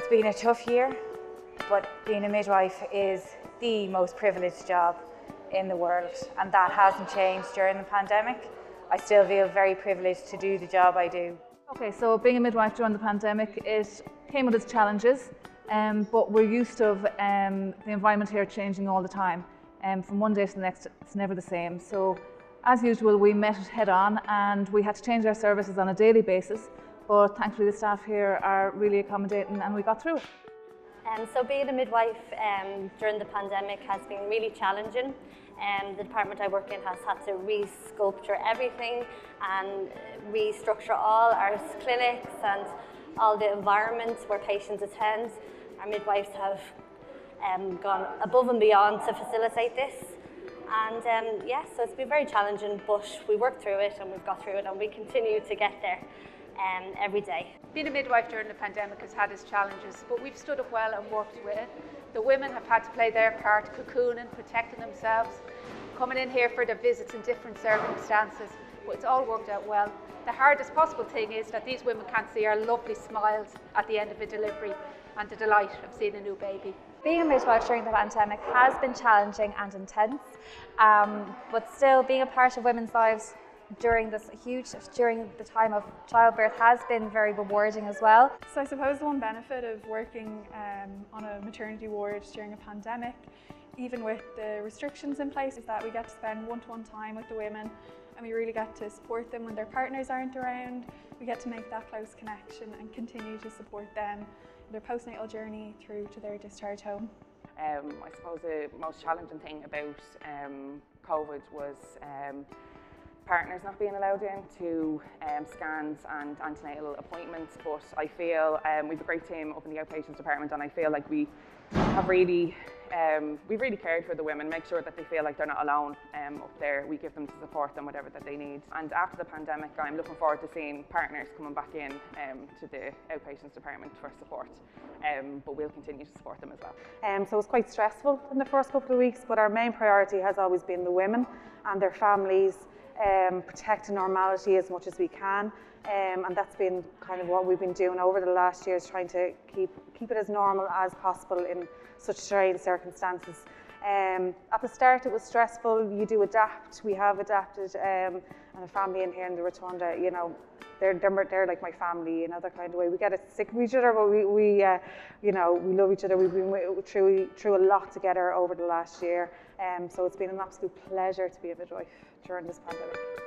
been a tough year, but being a midwife is the most privileged job in the world, and that hasn't changed during the pandemic. I still feel very privileged to do the job I do. Okay, so being a midwife during the pandemic, it came with its challenges, but we're used to the environment here changing all the time. From one day to the next, it's never the same. So as usual, we met it head on and we had to change our services on a daily basis, but thankfully the staff here are really accommodating and we got through it. So being a midwife during the pandemic has been really challenging. The department I work in has had to re-sculpture everything and restructure all our clinics and all the environments where patients attend. Our midwives have gone above and beyond to facilitate this. And so it's been very challenging, but we worked through it and we've got through it and we continue to get there every day. Being a midwife during the pandemic has had its challenges, but we've stood up well and worked with it. The women have had to play their part, cocooning, protecting themselves, coming in here for their visits in different circumstances, but it's all worked out well. The hardest possible thing is that these women can't see our lovely smiles at the end of a delivery and the delight of seeing a new baby. Being a midwife during the pandemic has been challenging and intense, but still being a part of women's lives during the time of childbirth has been very rewarding as well. So I suppose the one benefit of working on a maternity ward during a pandemic, even with the restrictions in place, is that we get to spend one-to-one time with the women and we really get to support them when their partners aren't around. We get to make that close connection and continue to support them in their postnatal journey through to their discharge home. I suppose the most challenging thing about COVID was partners not being allowed in to scans and antenatal appointments, but I feel we have a great team up in the outpatients department and I feel like we have really we've really cared for the women, make sure that they feel like they're not alone up there. We give them to support them whatever that they need. And after the pandemic, I'm looking forward to seeing partners coming back in to the outpatients department for support, but we'll continue to support them as well. So it was quite stressful in the first couple of weeks, but our main priority has always been the women and their families, protecting normality as much as we can, and that's been kind of what we've been doing over the last years, trying to keep it as normal as possible in such strange circumstances. At the start it was stressful, you do adapt, we have adapted, and a family in here in the Rotunda, you know, they're like my family in other kind of way. We get sick of each other, but we love each other. We've been through a lot together over the last year, so it's been an absolute pleasure to be a midwife during this pandemic.